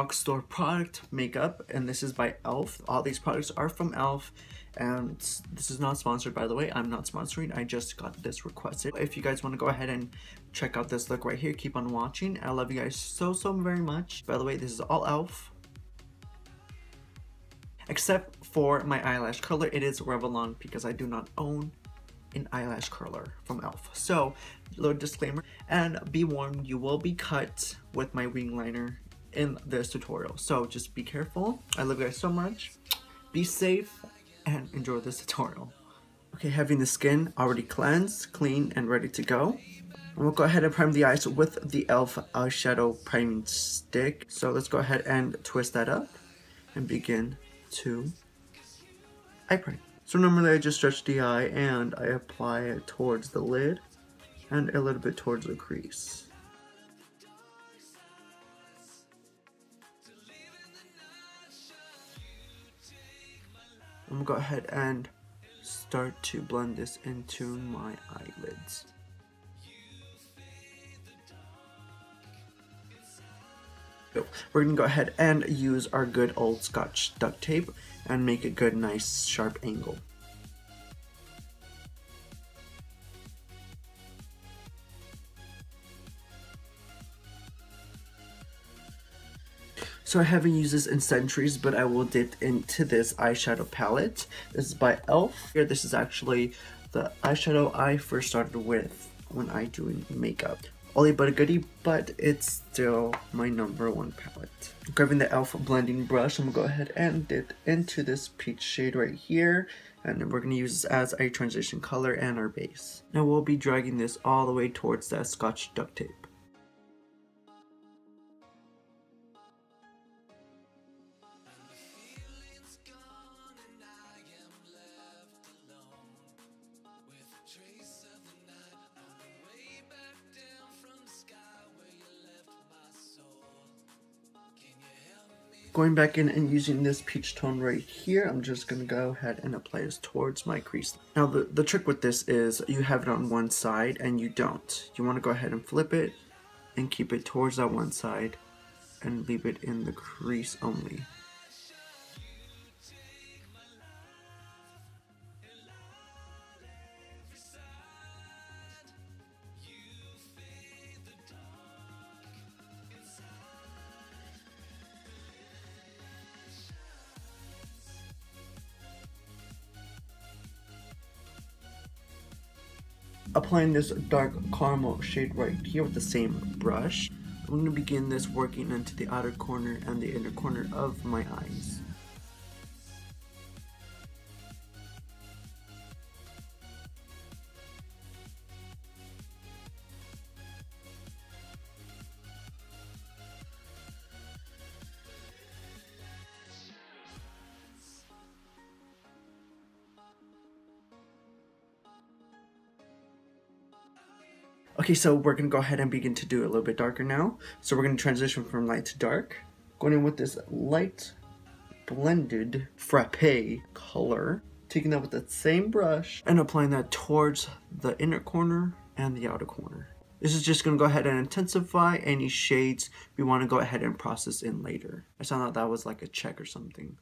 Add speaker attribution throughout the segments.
Speaker 1: drugstore product makeup, and this is by e.l.f. All these products are from e.l.f. and this is not sponsored, by the way. I'm not sponsoring, I just got this requested. If you guys want to go ahead and check out this look right here, keep on watching. I love you guys so very much. By the way, this is all e.l.f. except for my eyelash curler. It is Revlon because I do not own an eyelash curler from e.l.f. So, little disclaimer, and be warned, you will be cut with my wing liner in this tutorial, so just be careful. I love you guys so much. Be safe and enjoy this tutorial. Okay, having the skin already cleansed, clean, and ready to go, and we'll go ahead and prime the eyes with the e.l.f. eyeshadow priming stick. So let's go ahead and twist that up and begin to eye prime. So normally I just stretch the eye and I apply it towards the lid and a little bit towards the crease. I'm gonna go ahead and start to blend this into my eyelids. We're gonna go ahead and use our good old Scotch duct tape and make a good, nice, sharp angle. So I haven't used this in centuries, but I will dip into this eyeshadow palette. This is by e.l.f. Here, this is actually the eyeshadow I first started with when I do makeup. Oldie but a goodie, but it's still my #1 palette. Grabbing the e.l.f. blending brush, I'm gonna go ahead and dip into this peach shade right here, and then we're gonna use this as a transition color and our base. Now we'll be dragging this all the way towards that Scotch duct tape. Going back in and using this peach tone right here, I'm just going to go ahead and apply this towards my crease. Now the trick with this is you have it on one side and you don't. You want to go ahead and flip it and keep it towards that one side and leave it in the crease only. Applying this dark caramel shade right here with the same brush, I'm going to begin this working into the outer corner and the inner corner of my eyes. Okay, so we're going to go ahead and begin to do it a little bit darker now. So we're going to transition from light to dark. Going in with this light blended frappe color. Taking that with that same brush and applying that towards the inner corner and the outer corner. This is just going to go ahead and intensify any shades we want to go ahead and process in later. I sound like that was like a check or something.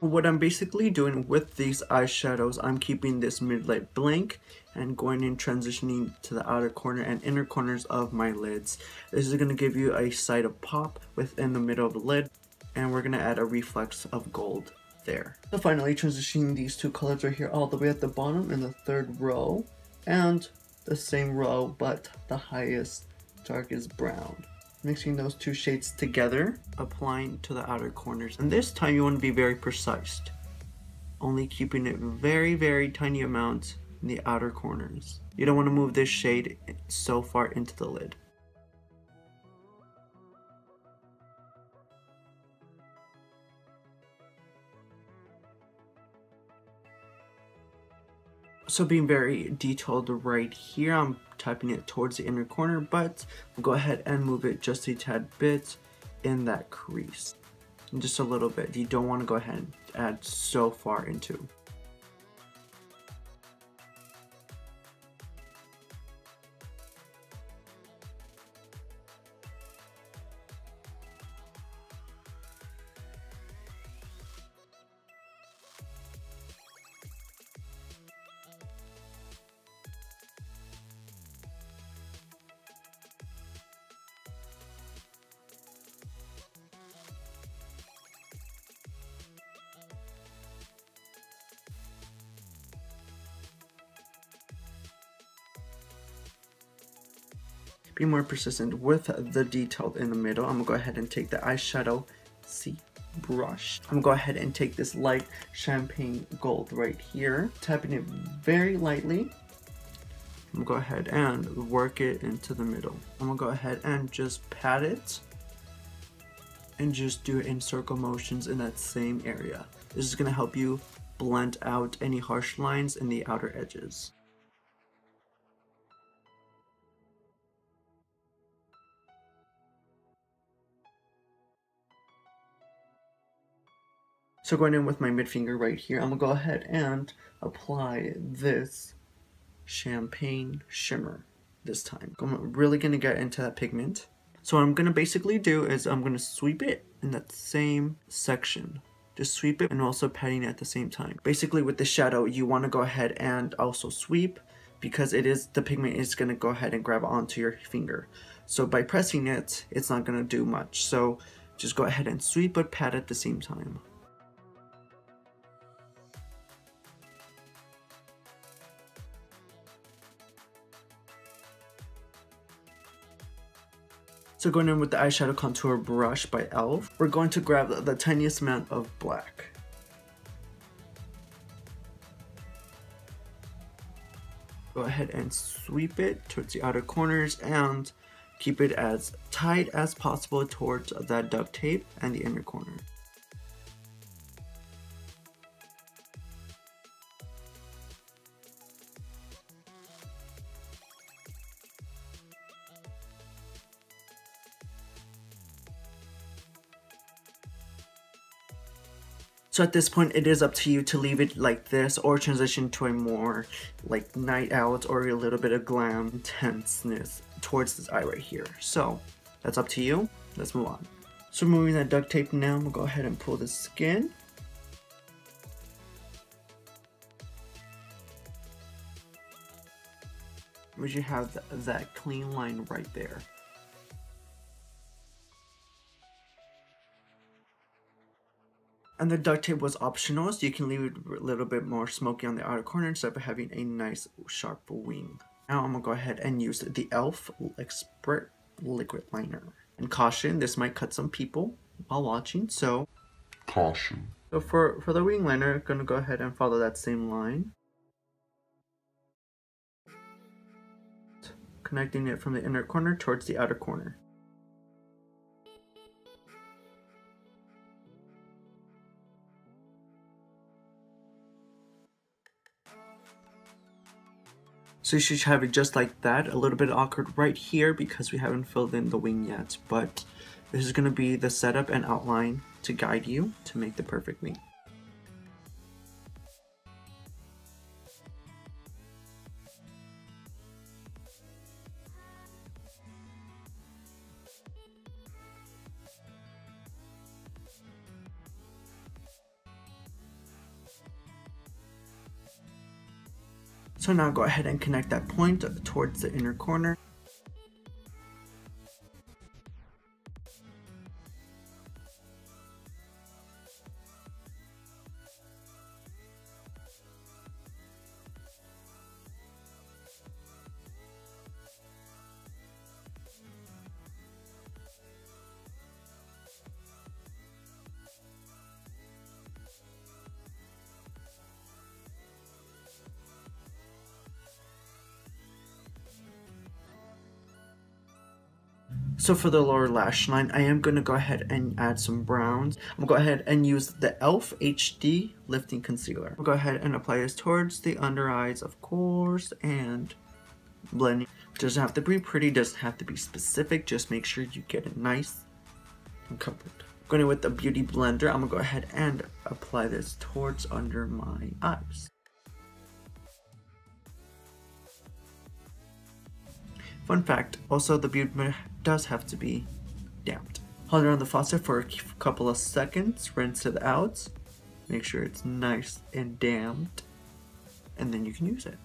Speaker 1: What I'm basically doing with these eyeshadows, I'm keeping this mid-lid blank and going in transitioning to the outer corner and inner corners of my lids. This is going to give you a side of pop within the middle of the lid, and we're going to add a reflex of gold there. So finally transitioning these two colors right here all the way at the bottom in the third row, and the same row but the highest darkest brown. Mixing those two shades together, applying to the outer corners. And this time you want to be very precise, only keeping it very tiny amounts in the outer corners. You don't want to move this shade so far into the lid. So being very detailed right here, I'm tapping it towards the inner corner, but we'll go ahead and move it just a tad bit in that crease. And just a little bit. You don't want to go ahead and add so far into. Be more persistent with the detail in the middle. I'm gonna go ahead and take the Eyeshadow Ceam brush. I'm gonna go ahead and take this light champagne gold right here, tapping it very lightly. I'm gonna go ahead and work it into the middle. I'm gonna go ahead and just pat it and just do it in circle motions in that same area. This is gonna help you blend out any harsh lines in the outer edges. So going in with my mid finger right here, I'm gonna go ahead and apply this champagne shimmer this time. I'm really gonna get into that pigment. So what I'm gonna basically do is I'm gonna sweep it in that same section. Just sweep it and also patting it at the same time. Basically with the shadow, you wanna go ahead and also sweep because the pigment is gonna go ahead and grab onto your finger. So by pressing it, it's not gonna do much. So just go ahead and sweep but pat at the same time. So going in with the eyeshadow contour brush by e.l.f, we're going to grab the tiniest amount of black. Go ahead and sweep it towards the outer corners and keep it as tight as possible towards that duct tape and the inner corner. So at this point, it is up to you to leave it like this or transition to a more like night out or a little bit of glam intenseness towards this eye right here. So that's up to you. Let's move on. So removing that duct tape now, we'll go ahead and pull the skin. We should have that clean line right there. And the duct tape was optional, so you can leave it a little bit more smoky on the outer corner instead of having a nice sharp wing. Now I'm gonna go ahead and use the e.l.f. Expert Liquid Liner. And caution, this might cut some people while watching, so
Speaker 2: caution.
Speaker 1: So for the wing liner, I'm gonna go ahead and follow that same line. Connecting it from the inner corner towards the outer corner. So you should have it just like that. A little bit awkward right here because we haven't filled in the wing yet, but this is going to be the setup and outline to guide you to make the perfect wing. So now go ahead and connect that point towards the inner corner. So for the lower lash line, I am going to go ahead and add some browns. I'm going to go ahead and use the e.l.f. HD Lifting Concealer. I'll go ahead and apply this towards the under eyes, of course, and blending. Doesn't have to be pretty, doesn't have to be specific, just make sure you get it nice and covered. Going in with the Beauty Blender, I'm gonna go ahead and apply this towards under my eyes. Fun fact, also the Beauty Blender does have to be damped. Hold it on the faucet for a couple of seconds, rinse it out, make sure it's nice and damped, and then you can use it.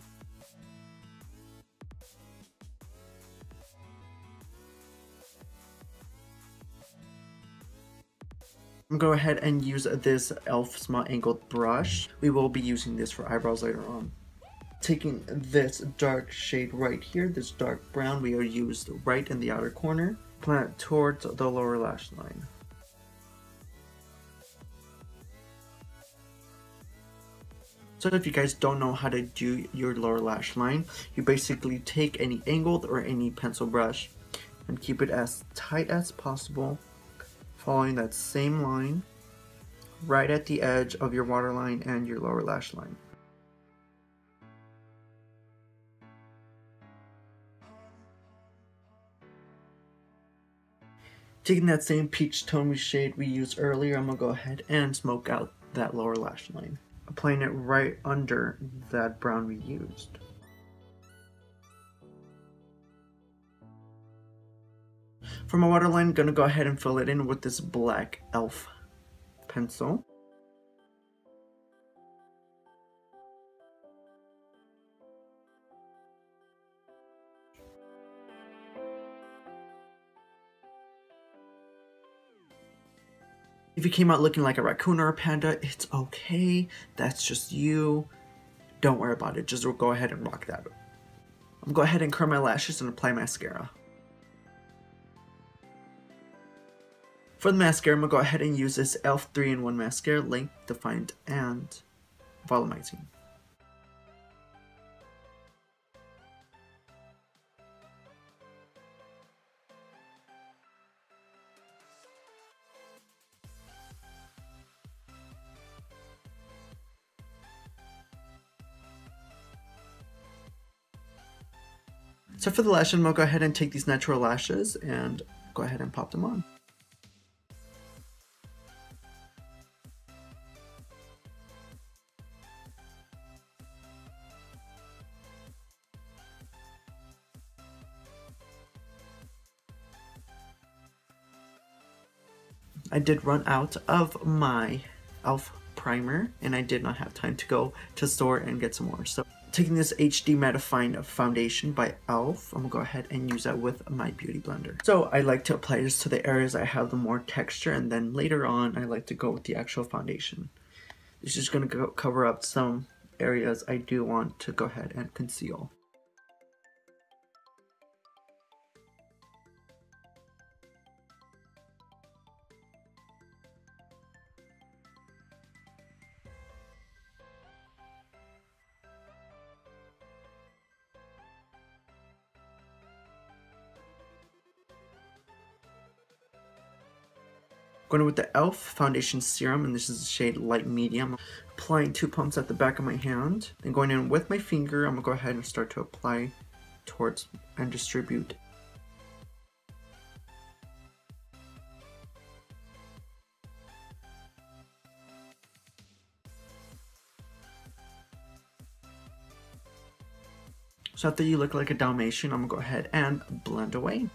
Speaker 1: I'm going to go ahead and use this e.l.f. small angled brush. We will be using this for eyebrows later on. Taking this dark shade right here, this dark brown, we are used right in the outer corner. Apply it towards the lower lash line. So if you guys don't know how to do your lower lash line, you basically take any angled or any pencil brush and keep it as tight as possible, following that same line right at the edge of your waterline and your lower lash line. Taking that same peach tone shade we used earlier, I'm going to go ahead and smoke out that lower lash line, applying it right under that brown we used. For my waterline, I'm going to go ahead and fill it in with this black e.l.f. pencil. If you came out looking like a raccoon or a panda, it's okay. That's just you. Don't worry about it. Just go ahead and rock that. I'm going to go ahead and curl my lashes and apply mascara. For the mascara, I'm going to go ahead and use this e.l.f. 3-in-1 mascara, Length, Defined, and Volumizing. So for the lashes, I'm going to go ahead and take these natural lashes and go ahead and pop them on. I did run out of my e.l.f. primer and I did not have time to go to the store and get some more. So taking this HD Mattifying Foundation by e.l.f., I'm going to go ahead and use that with my Beauty Blender. So I like to apply this to the areas I have the more texture, and then later on I like to go with the actual foundation. This is going to cover up some areas I do want to go ahead and conceal. Going with the e.l.f. Foundation Serum, and this is the shade Light Medium. Applying 2 pumps at the back of my hand. Then going in with my finger, I'm going to go ahead and start to apply towards and distribute. So after you look like a Dalmatian, I'm going to go ahead and blend away.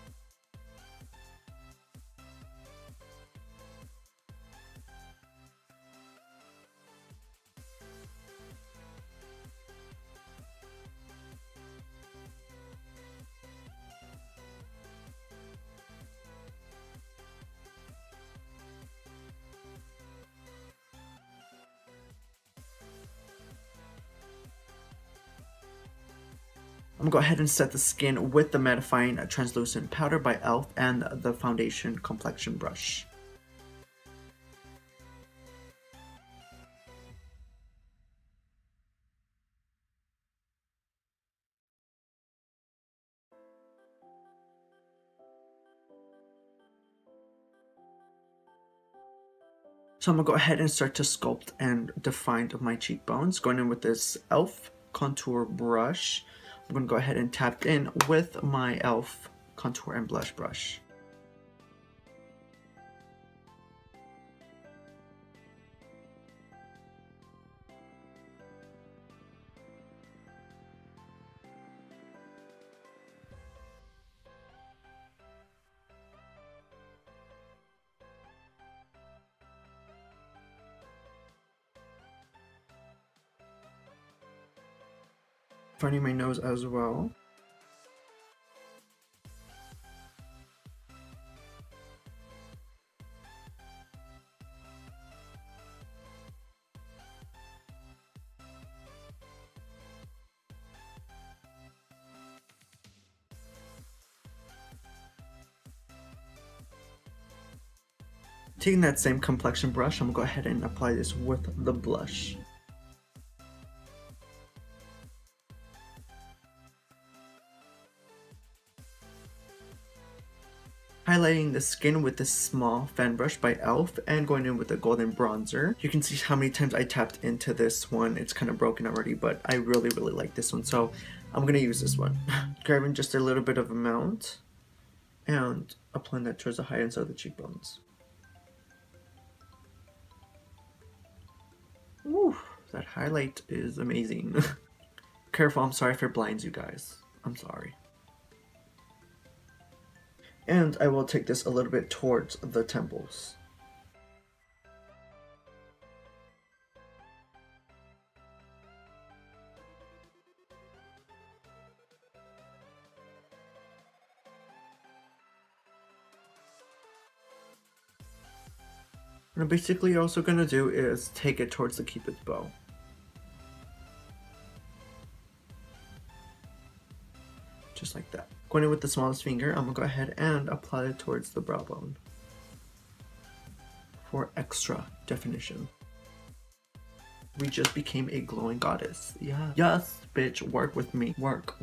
Speaker 1: I'm going to go ahead and set the skin with the Mattifying Translucent Powder by e.l.f. and the Foundation Complexion Brush. So I'm going to go ahead and start to sculpt and define my cheekbones, going in with this e.l.f. contour brush. I'm going to go ahead and tap in with my e.l.f. contour and blush brush. Finding my nose as well. Taking that same complexion brush, I'm gonna go ahead and apply this with the blush. Highlighting the skin with this small fan brush by e.l.f. and going in with a golden bronzer. You can see how many times I tapped into this one. It's kind of broken already, but I really like this one, so I'm gonna use this one. Grabbing just a little bit of amount and applying that towards the high ends of the cheekbones. Ooh, that highlight is amazing. Careful, I'm sorry if it blinds you guys. I'm sorry. And I will take this a little bit towards the temples. What I'm basically also going to do is take it towards the Cupid's bow. Just like that. Going in with the smallest finger, I'm going to go ahead and apply it towards the brow bone for extra definition. We just became a glowing goddess. Yeah. Yes, bitch, work with me. Work.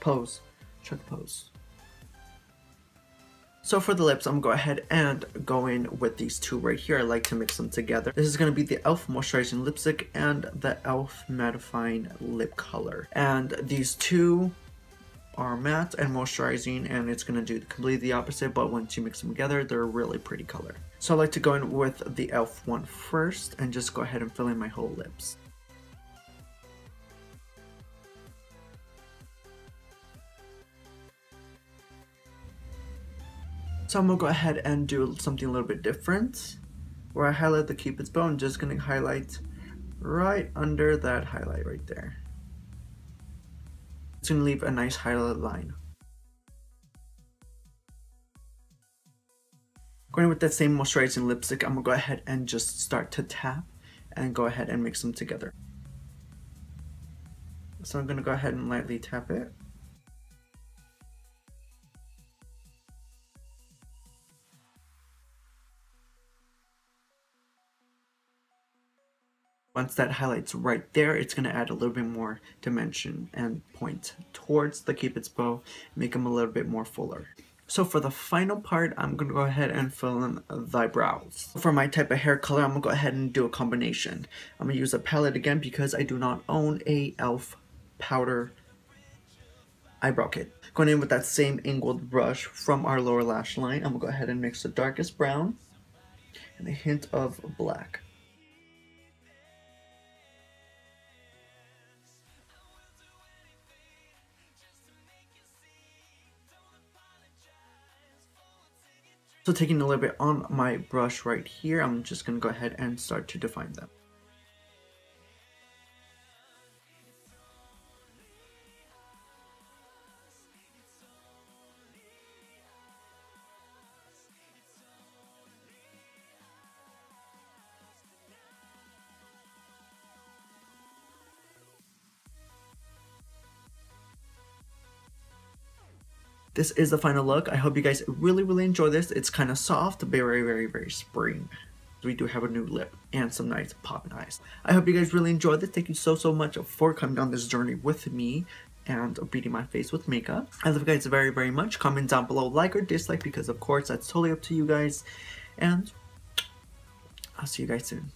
Speaker 1: Pose. Try to pose. So for the lips, I'm going to go ahead and go in with these two right here. I like to mix them together. This is going to be the e.l.f. Moisturizing Lipstick and the e.l.f. Mattifying Lip Color. And these two are matte and moisturizing, and it's going to do completely the opposite, but once you mix them together, they're a really pretty color. So I like to go in with the e.l.f. one first and just go ahead and fill in my whole lips. So I'm going to go ahead and do something a little bit different, where I highlight the Cupid's bow. I'm just going to highlight right under that highlight right there. It's going to leave a nice highlight line. Going with that same moisturizing lipstick, I'm going to go ahead and just start to tap and go ahead and mix them together. So I'm going to go ahead and lightly tap it. Once that highlight's right there, it's going to add a little bit more dimension and point towards the Cupid's bow, make them a little bit more fuller. So for the final part, I'm going to go ahead and fill in the eyebrows. For my type of hair color, I'm going to go ahead and do a combination. I'm going to use a palette again because I do not own a e.l.f. powder eyebrow kit. Going in with that same angled brush from our lower lash line, I'm going to go ahead and mix the darkest brown and a hint of black. So taking a little bit on my brush right here, I'm just going to go ahead and start to define them. This is the final look. I hope you guys really enjoy this. It's kind of soft, very spring. We do have a new lip and some nice popping eyes. I hope you guys really enjoyed this. Thank you so much for coming on this journey with me and beating my face with makeup. I love you guys very much. Comment down below, like or dislike, because of course that's totally up to you guys. And I'll see you guys soon.